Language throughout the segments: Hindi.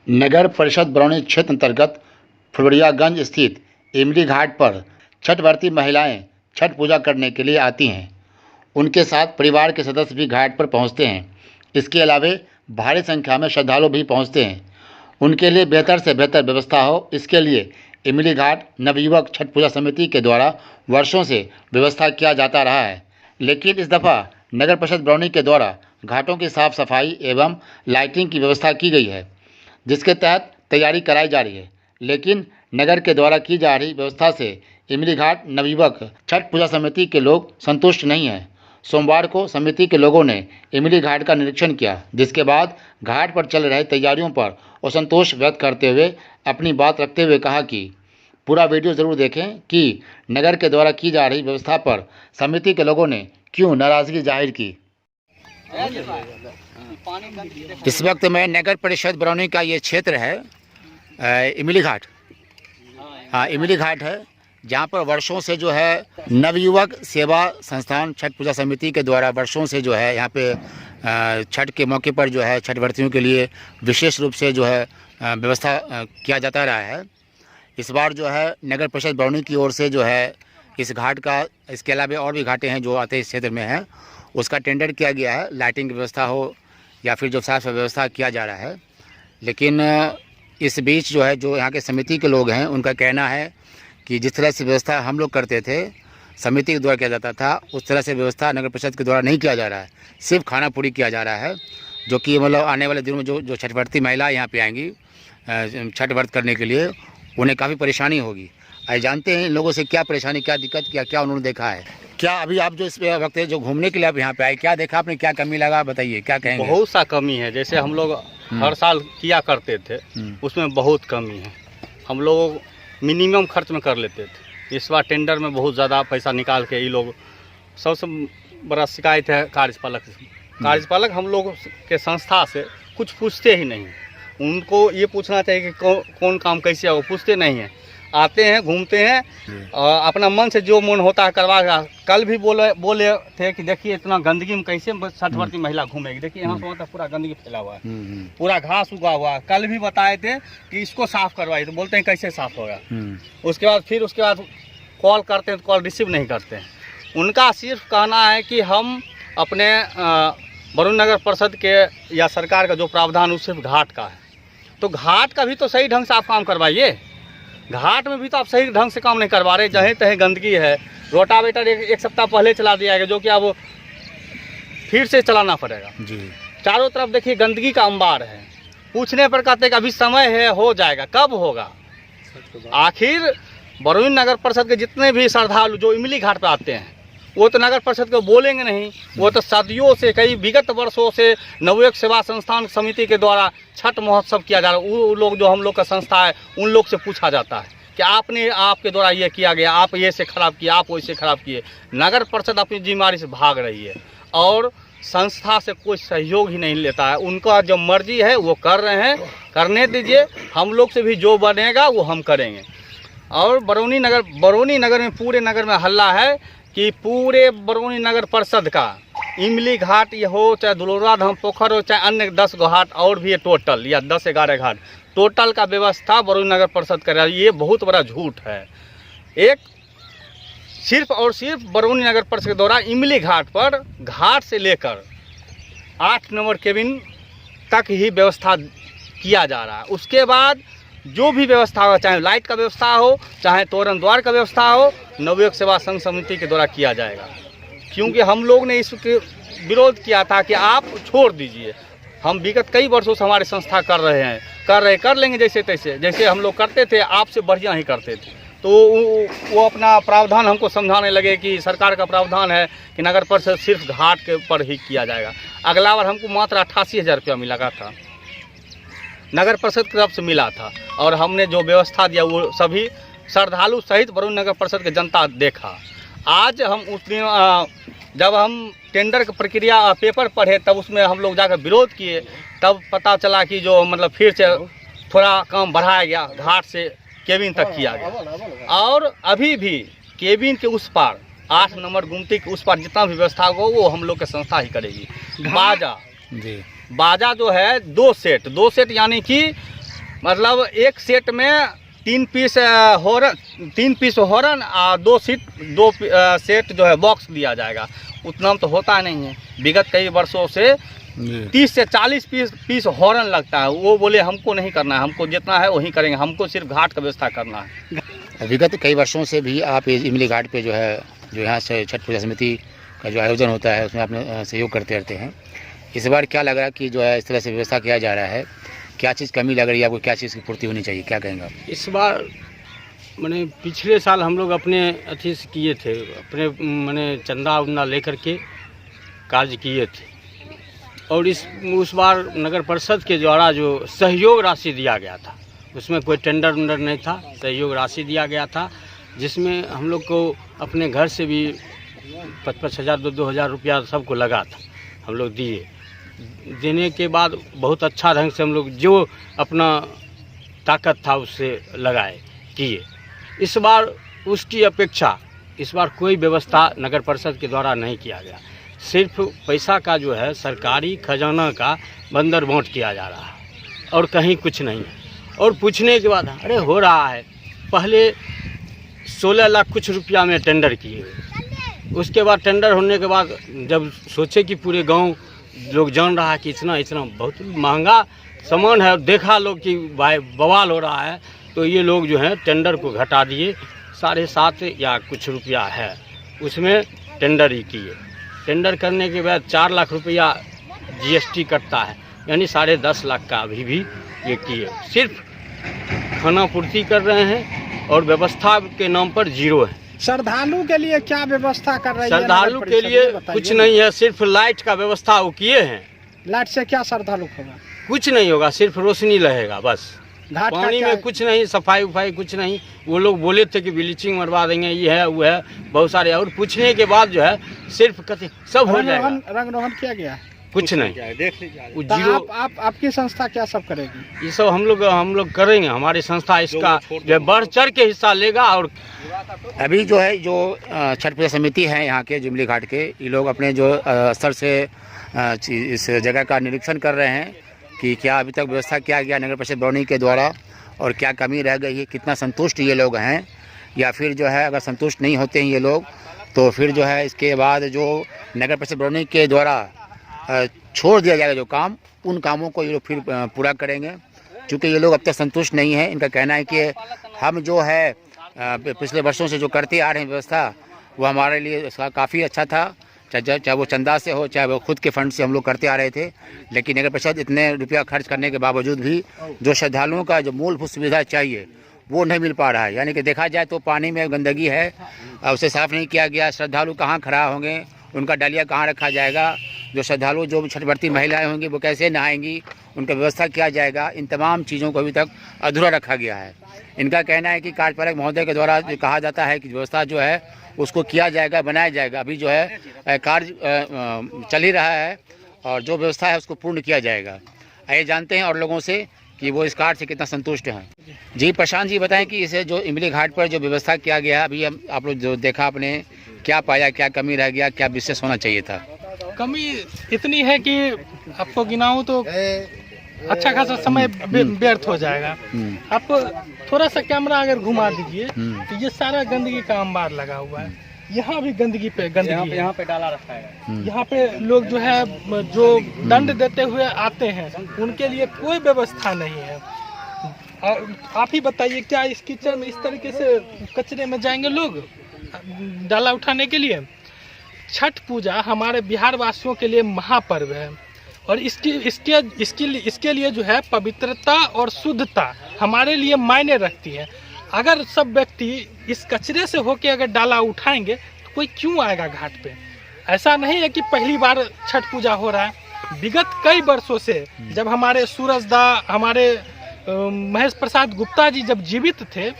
नगर परिषद बरौनी क्षेत्र अंतर्गत फुलवरियागंज स्थित इमली घाट पर छठ व्रती महिलाएं छठ पूजा करने के लिए आती हैं। उनके साथ परिवार के सदस्य भी घाट पर पहुंचते हैं। इसके अलावा भारी संख्या में श्रद्धालु भी पहुंचते हैं। उनके लिए बेहतर से बेहतर व्यवस्था हो, इसके लिए इमली घाट नवयुवक छठ पूजा समिति के द्वारा वर्षों से व्यवस्था किया जाता रहा है। लेकिन इस दफ़ा नगर परिषद बरौनी के द्वारा घाटों की साफ सफाई एवं लाइटिंग की व्यवस्था की गई है, जिसके तहत तैयारी कराई जा रही है। लेकिन नगर के द्वारा की जा रही व्यवस्था से इमली घाट नवयुवक छठ पूजा समिति के लोग संतुष्ट नहीं हैं। सोमवार को समिति के लोगों ने इमली घाट का निरीक्षण किया, जिसके बाद घाट पर चल रहे तैयारियों पर असंतोष व्यक्त करते हुए अपनी बात रखते हुए कहा कि पूरा वीडियो ज़रूर देखें कि नगर के द्वारा की जा रही व्यवस्था पर समिति के लोगों ने क्यों नाराज़गी जाहिर की। इस वक्त मैं नगर परिषद बरौनी का ये क्षेत्र है इमली घाट, हाँ इमली घाट है, जहाँ पर वर्षों से जो है नवयुवक सेवा संस्थान छठ पूजा समिति के द्वारा वर्षों से जो है यहाँ पे छठ के मौके पर जो है छठ व्रतियों के लिए विशेष रूप से जो है व्यवस्था किया जाता रहा है। इस बार जो है नगर परिषद बरौनी की ओर से जो है इस घाट का, इसके अलावा और भी घाटें हैं जो आते इस क्षेत्र में हैं, उसका टेंडर किया गया है। लाइटिंग की व्यवस्था हो या फिर जो साफ व्यवस्था किया जा रहा है। लेकिन इस बीच जो है जो यहाँ के समिति के लोग हैं, उनका कहना है कि जिस तरह से व्यवस्था हम लोग करते थे, समिति के द्वारा किया जाता था, उस तरह से व्यवस्था नगर परिषद के द्वारा नहीं किया जा रहा है। सिर्फ खाना पूरी किया जा रहा है, जो कि मतलब आने वाले दिनों में जो छठ व्रती महिला यहाँ पे आएंगी छठ व्रत करने के लिए, उन्हें काफ़ी परेशानी होगी। आइए जानते हैं इन लोगों से क्या परेशानी, क्या दिक्कत, क्या उन्होंने देखा है। क्या अभी आप जो इस वक्त जो घूमने के लिए आप यहाँ पे आए, क्या देखा आपने, क्या कमी लगा, बताइए क्या कहेंगे। बहुत सा कमी है, जैसे हम लोग हर साल किया करते थे उसमें बहुत कमी है। हम लोग मिनिमम खर्च में कर लेते थे, इस बार टेंडर में बहुत ज़्यादा पैसा निकाल के ये लोग, सबसे बड़ा शिकायत है कार्यपालक से। कार्यपालक हम लोग के संस्था से कुछ पूछते ही नहीं। उनको ये पूछना चाहिए कि कौन काम कैसे है, वो पूछते नहीं हैं। आते हैं, घूमते हैं और अपना मन से जो मन होता है करवा। कल भी बोले थे कि देखिए इतना गंदगी में कैसे छठ व्रती महिला घूमेगी, देखिए यहाँ से पूरा गंदगी फैला हुआ है, पूरा घास उगा हुआ है। कल भी बताए थे कि इसको साफ करवाइए, तो बोलते हैं कैसे साफ होगा। उसके बाद कॉल करते हैं तो कॉल रिसीव नहीं करते हैं। उनका सिर्फ कहना है कि हम अपने बरौनी नगर परिषद के या सरकार का जो प्रावधान उस सिर्फ घाट का है, तो घाट का भी तो सही ढंग से आप काम करवाइए। घाट में भी तो आप सही ढंग से काम नहीं करवा रहे, जहीं तहीं गंदगी है। रोटावेटर एक सप्ताह पहले चला दिया गया, जो कि अब फिर से चलाना पड़ेगा जी। चारों तरफ देखिए गंदगी का अंबार है। पूछने पर कहते हैं कि अभी समय है, हो जाएगा। कब होगा? आखिर बरौनी नगर परिषद के जितने भी श्रद्धालु जो इमली घाट पर आते हैं, वो तो नगर परिषद को बोलेंगे नहीं। वो तो सदियों से, कई विगत वर्षों से नवयुवक सेवा संस्थान समिति के द्वारा छठ महोत्सव किया जा रहा है। वो लोग जो हम लोग का संस्था है, उन लोग से पूछा जाता है कि आपके द्वारा ये किया गया, आप ये से खराब किए, आप वैसे खराब किए। नगर परिषद अपनी जिम्मेदारी से भाग रही है और संस्था से कोई सहयोग ही नहीं लेता है। उनका जो मर्जी है वो कर रहे हैं, करने दीजिए। हम लोग से भी जो बनेगा वो हम करेंगे। और बरौनी नगर में, पूरे नगर में हल्ला है कि पूरे बरौनी नगर परिषद का इमली घाट ये हो, चाहे दुलोरा धाम पोखर हो, चाहे अन्य 10 घाट और भी है टोटल, या 10-11 घाट टोटल का व्यवस्था बरौनी नगर परिषद कर रहा है। ये बहुत बड़ा झूठ है। एक सिर्फ और सिर्फ बरौनी नगर परिषद के द्वारा इमली घाट पर, घाट से लेकर 8 नंबर केबिन तक ही व्यवस्था किया जा रहा है। उसके बाद जो भी व्यवस्था हो, चाहे लाइट का व्यवस्था हो, चाहे तोरण द्वार का व्यवस्था हो, नवयुवक सेवा संघ समिति के द्वारा किया जाएगा। क्योंकि हम लोग ने इसके विरोध किया था कि आप छोड़ दीजिए। हम विगत कई वर्षों से हमारे संस्था कर रहे हैं, कर लेंगे जैसे तैसे, जैसे हम लोग करते थे, आपसे बढ़िया ही करते थे। तो वो अपना प्रावधान हमको समझाने लगे कि सरकार का प्रावधान है कि नगर परिषद सिर्फ घाट के पर ही किया जाएगा। अगला बार हमको मात्र 88,000 रुपया मिला था, नगर परिषद की तरफ से मिला था। और हमने जो व्यवस्था दिया वो सभी श्रद्धालु सहित बरौनी नगर परिषद की जनता देखा। आज हम उस दिन जब हम टेंडर की प्रक्रिया पेपर पढ़े, तब उसमें हम लोग जाकर विरोध किए, तब पता चला कि जो मतलब फिर से थोड़ा काम बढ़ाया गया, घाट से केबिन तक किया गया। और अभी भी केबिन के उस पार 8 नंबर गुमती के उस पार जितना भी व्यवस्था होगा वो हम लोग की संस्था ही करेगी। बाजा जो है 2 सेट यानी कि मतलब एक सेट में 3 पीस हॉर्न और 2 सेट जो है बॉक्स दिया जाएगा। उतना तो होता नहीं है। विगत कई वर्षों से 30 से 40 पीस हॉर्न लगता है। वो बोले हमको नहीं करना है, हमको जितना है वही करेंगे, हमको सिर्फ घाट का व्यवस्था करना है। विगत कई वर्षों से भी आप इमली घाट पे जो है, जो यहाँ से छठ पूजा समिति का जो आयोजन होता है उसमें अपने सहयोग करते रहते हैं। इस बार क्या लग रहा है कि जो है इस तरह से व्यवस्था किया जा रहा है, क्या चीज़ कमी लग रही है आपको, क्या चीज़ की पूर्ति होनी चाहिए, क्या कहेंगे आप? इस बार मैंने पिछले साल हम लोग अपने अथी से किए थे, अपने मैंने चंदा उन्दा लेकर के कार्य किए थे। और उस बार नगर परिषद के द्वारा जो सहयोग राशि दिया गया था, उसमें कोई टेंडर उंडर नहीं था, सहयोग राशि दिया गया था, जिसमें हम लोग को अपने घर से भी 5,000 2,000 रुपया सबको लगा था, हम लोग दिए। देने के बाद बहुत अच्छा ढंग से हम लोग जो अपना ताकत था उससे लगाए किए। इस बार उसकी अपेक्षा इस बार कोई व्यवस्था नगर परिषद के द्वारा नहीं किया गया। सिर्फ पैसा का जो है सरकारी खजाना का बंदर बांट किया जा रहा है और कहीं कुछ नहीं है। और पूछने के बाद अरे हो रहा है, पहले 16 लाख कुछ रुपया में टेंडर किए, उसके बाद टेंडर होने के बाद जब सोचे कि पूरे गांव लोग जान रहा है कि इतना बहुत महंगा सामान है, देखा लोग कि भाई बवाल हो रहा है, तो ये लोग जो है टेंडर को घटा दिए। 7.5 या कुछ रुपया है उसमें टेंडर ही किए। टेंडर करने के बाद 4 लाख रुपया GST कटता है, यानी 10.5 लाख का अभी भी ये किए। सिर्फ खाना पूर्ति कर रहे हैं और व्यवस्था के नाम पर जीरो है। श्रद्धालु के लिए क्या व्यवस्था कर रही है? श्रद्धालु के लिए कुछ नहीं है, सिर्फ लाइट का व्यवस्था वो किए हैं। लाइट से क्या श्रद्धालु होगा? कुछ नहीं होगा, सिर्फ रोशनी रहेगा बस। घाट का पानी क्या में कुछ नहीं, सफाई उफाई कुछ नहीं। वो लोग बोले थे कि ब्लीचिंग मरवा देंगे, ये है वो है बहुत सारे, और पूछने के बाद जो है सिर्फ कहते सब हो जाएगा। रंग रोहन किया गया? कुछ नहीं, देख लीजिए। वो तो जीरो। आपकी संस्था क्या सब करेगी? ये सब हम लोग करेंगे। हमारी संस्था इसका जो बढ़ चढ़ के हिस्सा लेगा। और अभी जो है जो छठ पूजा समिति है यहाँ के इमली घाट के, ये लोग अपने जो स्तर से इस जगह का निरीक्षण कर रहे हैं कि क्या अभी तक व्यवस्था किया गया नगर परिषद बरौनी के द्वारा और क्या कमी रह गई है, कितना संतुष्ट ये लोग हैं, या फिर जो है अगर संतुष्ट नहीं होते हैं ये लोग तो फिर जो है इसके बाद जो नगर परिषद बरौनी के द्वारा छोड़ दिया जाएगा जो काम, उन कामों को ये लोग फिर पूरा करेंगे। क्योंकि ये लोग अब तक संतुष्ट नहीं है। इनका कहना है कि हम जो है पिछले वर्षों से जो करते आ रहे हैं व्यवस्था, वो हमारे लिए इसका काफ़ी अच्छा था, चाहे वो चंदा से हो, चाहे वो खुद के फंड से हम लोग करते आ रहे थे। लेकिन नगर परिषद इतने रुपया खर्च करने के बावजूद भी जो श्रद्धालुओं का जो मूलभूत सुविधा चाहिए वो नहीं मिल पा रहा है। यानी कि देखा जाए तो पानी में गंदगी है, उसे साफ़ नहीं किया गया। श्रद्धालु कहाँ खड़ा होंगे, उनका डालिया कहाँ रखा जाएगा, जो श्रद्धालु जो छठव्रती महिलाएं होंगी वो कैसे नहाएंगी, उनका व्यवस्था किया जाएगा, इन तमाम चीज़ों को अभी तक अधूरा रखा गया है। इनका कहना है कि कार्यपालक महोदय के द्वारा जो कहा जाता है कि व्यवस्था जो है उसको किया जाएगा, बनाया जाएगा। अभी जो है कार्य चल ही रहा है और जो व्यवस्था है उसको पूर्ण किया जाएगा। आइए जानते हैं और लोगों से कि वो इस कार्य से कितना संतुष्ट हैं। जी प्रशांत जी बताएं कि इसे जो इमली घाट पर जो व्यवस्था किया गया, अभी आप लोग जो देखा आपने, क्या पाया, क्या कमी रह गया, क्या विशेष होना चाहिए था? कमी इतनी है कि आपको गिनाऊं तो अच्छा खासा समय व्यर्थ हो जाएगा। आप थोड़ा सा कैमरा अगर घुमा दीजिए तो ये सारा गंदगी का अंबार लगा हुआ है। यहाँ भी गंदगी पे गंदगी यहाँ पे डाला रखा है। यहाँ पे लोग जो है जो दंड देते हुए आते हैं उनके लिए कोई व्यवस्था नहीं है। आप ही बताइए, क्या इस किचन में इस तरीके से कचरे में जाएंगे लोग डाला उठाने के लिए? छठ पूजा हमारे बिहार वासियों के लिए महापर्व है और इसके लिए जो है पवित्रता और शुद्धता हमारे लिए मायने रखती है। अगर सब व्यक्ति इस कचरे से होके अगर डाला उठाएंगे तो कोई क्यों आएगा घाट पे? ऐसा नहीं है कि पहली बार छठ पूजा हो रहा है। विगत कई वर्षों से जब हमारे सूरजदा, हमारे महेश प्रसाद गुप्ता जी जब जीवित थे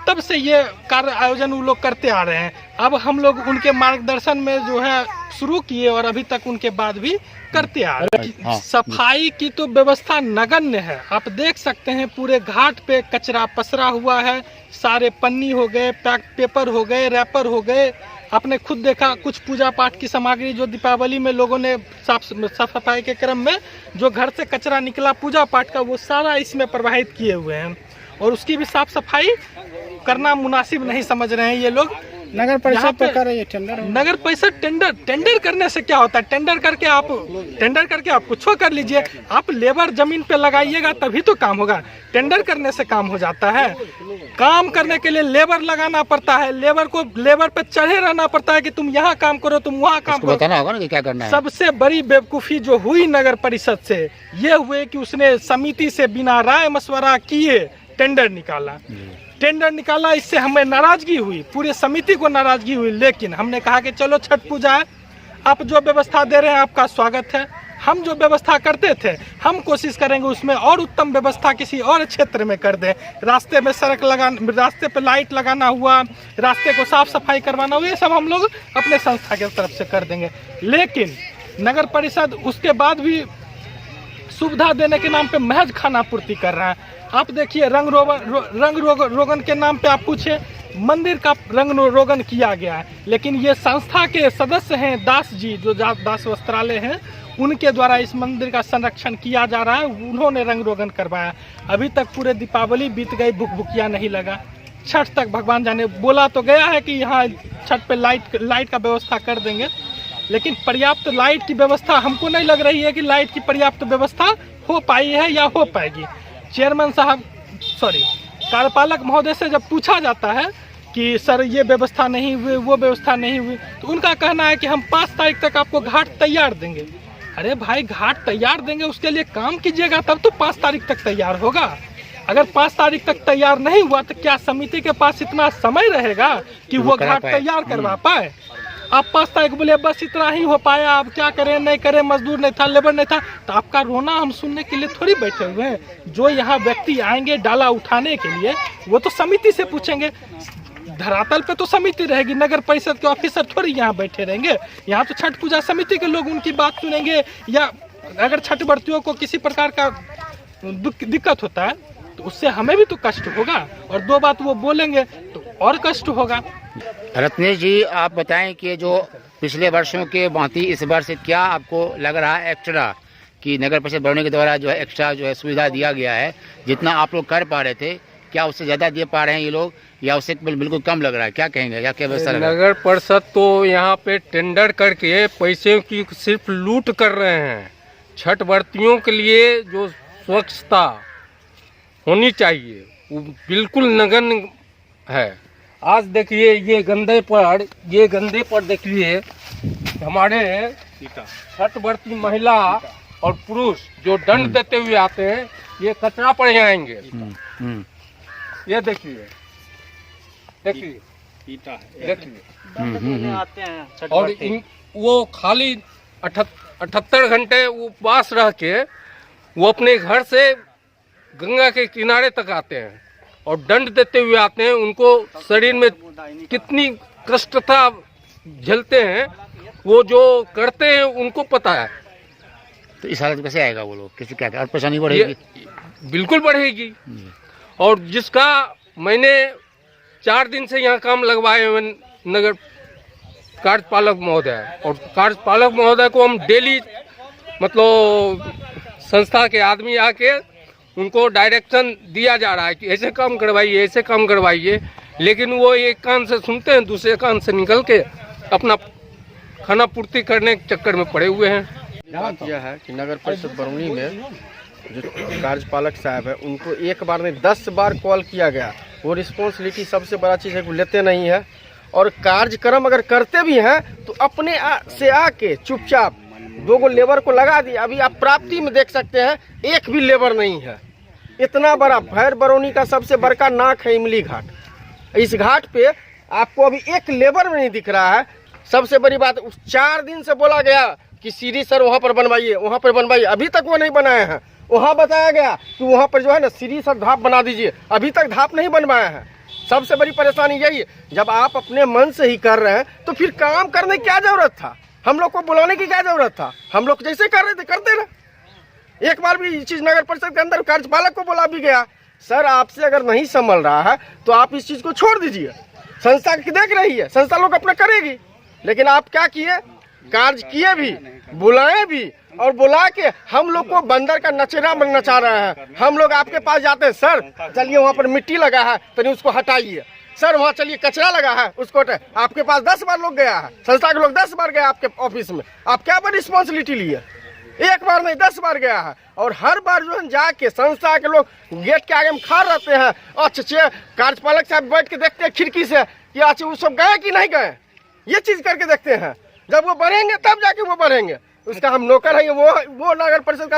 तब से ये कार्य आयोजन वो लोग करते आ रहे हैं। अब हम लोग उनके मार्गदर्शन में जो है शुरू किए और अभी तक उनके बाद भी करते आ रहे हैं। सफाई की तो व्यवस्था नगण्य है। आप देख सकते हैं पूरे घाट पे कचरा पसरा हुआ है, सारे पन्नी हो गए, पैक पेपर हो गए, रैपर हो गए। आपने खुद देखा कुछ पूजा पाठ की सामग्री जो दीपावली में लोगों ने साफ सफाई के क्रम में जो घर से कचरा निकला पूजा पाठ का, वो सारा इसमें प्रवाहित किए हुए हैं और उसकी भी साफ सफाई करना मुनासिब नहीं समझ रहे हैं ये लोग। नगर परिषद तो कर रही है टेंडर। नगर परिषद टेंडर करने से क्या होता है? टेंडर करके आप कुछ कर लीजिए, आप लेबर जमीन पे लगाइएगा तभी तो काम होगा। टेंडर करने से काम हो जाता है? काम करने के लिए लेबर लगाना पड़ता है, लेबर पे चढ़े रहना पड़ता है कि तुम यहाँ काम करो, तुम वहाँ काम करो। बताना होगा ना कि क्या करना है। सबसे बड़ी बेवकूफ़ी जो हुई नगर परिषद से ये हुए कि उसने समिति से बिना राय मशवरा किए टेंडर निकाला। इससे हमें नाराजगी हुई, पूरे समिति को नाराजगी हुई। लेकिन हमने कहा कि चलो छठ पूजा है, आप जो व्यवस्था दे रहे हैं आपका स्वागत है। हम जो व्यवस्था करते थे हम कोशिश करेंगे उसमें और उत्तम व्यवस्था किसी और क्षेत्र में कर दें। रास्ते में रास्ते पे लाइट लगाना हुआ, रास्ते को साफ सफाई करवाना हुआ, ये सब हम लोग अपने संस्था की तरफ से कर देंगे। लेकिन नगर परिषद उसके बाद भी सुविधा देने के नाम पे महज खाना पूर्ति कर रहा है। आप देखिए रंग रोगन के नाम पे आप पूछे, मंदिर का रंग रोगन किया गया है, लेकिन ये संस्था के सदस्य हैं दास जी, जो दास वस्त्रालय हैं, उनके द्वारा इस मंदिर का संरक्षण किया जा रहा है। उन्होंने रंग रोगन करवाया। अभी तक पूरे दीपावली बीत गई, भुकभुकिया नहीं लगा। छठ तक भगवान जाने, बोला तो गया है कि यहाँ छठ पे लाइट का व्यवस्था कर देंगे, लेकिन पर्याप्त लाइट की व्यवस्था हमको नहीं लग रही है कि लाइट की पर्याप्त व्यवस्था हो पाई है या हो पाएगी। चेयरमैन साहब कार्यपालक महोदय से जब पूछा जाता है कि सर ये व्यवस्था नहीं हुई, वो व्यवस्था नहीं हुई, तो उनका कहना है कि हम 5 तारीख तक आपको घाट तैयार देंगे। अरे भाई, घाट तैयार देंगे उसके लिए काम कीजिएगा तब तो 5 तारीख तक तैयार होगा। अगर 5 तारीख तक तैयार नहीं हुआ तो क्या समिति के पास इतना समय रहेगा कि वो घाट तैयार करवा पाए? आप 5 तारीख बोले बस इतना ही हो पाया, अब क्या करें, नहीं करें, मजदूर नहीं था, लेबर नहीं था, तो आपका रोना हम सुनने के लिए थोड़ी बैठे हुए हैं। जो यहाँ व्यक्ति आएंगे डाला उठाने के लिए वो तो समिति से पूछेंगे। धरातल पे तो समिति रहेगी, नगर परिषद के ऑफिसर थोड़ी यहाँ बैठे रहेंगे। यहाँ तो छठ पूजा समिति के लोग उनकी बात सुनेंगे, या अगर छठ व्रतियों को किसी प्रकार का दिक्कत होता है तो उससे हमें भी तो कष्ट होगा, और 2 बात वो बोलेंगे तो और कष्ट होगा। रत्नेश जी, आप बताएं कि जो पिछले वर्षों के भांति इस वर्ष क्या आपको लग रहा है एक्स्ट्रा कि नगर परिषद बरौनी के द्वारा जो है एक्स्ट्रा जो है सुविधा दिया गया है? जितना आप लोग कर पा रहे थे क्या उससे ज़्यादा दे पा रहे हैं ये लोग, या उससे बिल्कुल कम लग रहा है? क्या कहेंगे, या क्या व्यवस्था? नगर परिषद तो यहाँ पे टेंडर करके पैसे की सिर्फ लूट कर रहे हैं। छठ व्रतियों के लिए जो स्वच्छता होनी चाहिए वो बिल्कुल नगण्य है। आज देखिए ये गंदे पर देखिए हमारे छठ व्रती महिला और पुरुष जो दंड देते हुए आते हैं, ये कचरा पर जाएंगे। ये देखिए और वो खाली 78 घंटे उपवास रह के वो अपने घर से गंगा के किनारे तक आते हैं और दंड देते हुए आते हैं। उनको शरीर में कितनी कष्टता झेलते हैं, वो जो करते हैं उनको पता है। तो इस हालत कैसे आएगा वो लोग, किसी क्या और परेशानी बढ़ेगी? बिल्कुल बढ़ेगी। और जिसका मैंने 4 दिन से यहाँ काम लगवाए हुए नगर कार्यपालक महोदय, और कार्यपालक महोदय को हम डेली मतलब संस्था के आदमी आके उनको डायरेक्शन दिया जा रहा है कि ऐसे काम करवाइए, ऐसे काम करवाइए, लेकिन वो एक कान से सुनते हैं, दूसरे कान से निकल के अपना खाना पूर्ति करने के चक्कर में पड़े हुए हैं। बात यह है कि नगर परिषद बरौनी में जो कार्यपालक साहब है उनको एक बार नहीं 10 बार कॉल किया गया। वो रिस्पॉन्सिबिलिटी सबसे बड़ा चीज़ है कि लेते नहीं है, और कार्यक्रम अगर करते भी हैं तो अपने से आके चुपचाप 2 लेबर को लगा दिया। अभी आप प्राप्ति में देख सकते हैं एक भी लेबर नहीं है। इतना बड़ा भैर बरौनी का सबसे बड़का नाक है इमली घाट। इस घाट पे आपको अभी एक लेबर नहीं दिख रहा है। सबसे बड़ी बात, उस 4 दिन से बोला गया कि सीढ़ी सर वहाँ पर बनवाइए, वहाँ पर बनवाइए, अभी तक वो नहीं बनाए हैं। वहाँ बताया गया कि वहाँ पर जो है ना सीढ़ी सर धाप बना दीजिए, अभी तक धाप नहीं बनवाया है। सबसे बड़ी परेशानी यही है। जब आप अपने मन से ही कर रहे हैं तो फिर काम करने की क्या जरूरत था? हम लोग को बुलाने की क्या जरूरत था? हम लोग जैसे कर रहे थे करते ना। एक बार भी ये चीज नगर परिषद के अंदर कार्यपालक को बोला भी गया सर आपसे अगर नहीं संभल रहा है तो आप इस चीज़ को छोड़ दीजिए। संस्था देख रही है, संस्था लोग अपना करेगी। लेकिन आप क्या किए, कार्य किए भी, बुलाए भी, और बुला के हम लोग को बंदर का नचेरा नचा रहे हैं। हम लोग आपके पास जाते हैं, सर चलिए वहाँ पर मिट्टी लगा है तो उसको हटाइए, सर वहाँ चलिए कचरा लगा है उसको हटाइए। आपके पास 10 बार लोग गया है, संस्था के लोग 10 बार गया आपके ऑफिस में, आप क्या पर रिस्पॉन्सिबिलिटी लिए? एक बार नहीं 10 बार गया है। और हर बार जो है जाके संस्था के लोग गेट के आगे में खा रहते हैं। अच्छे कार्यपालक साहब बैठ के देखते हैं खिड़की से कि अच्छा वो सब गए कि नहीं गए, ये चीज़ करके देखते हैं। जब वो बढ़ेंगे तब जाके वो बढ़ेंगे। उसका हम नौकर है, वो नगर परिषद का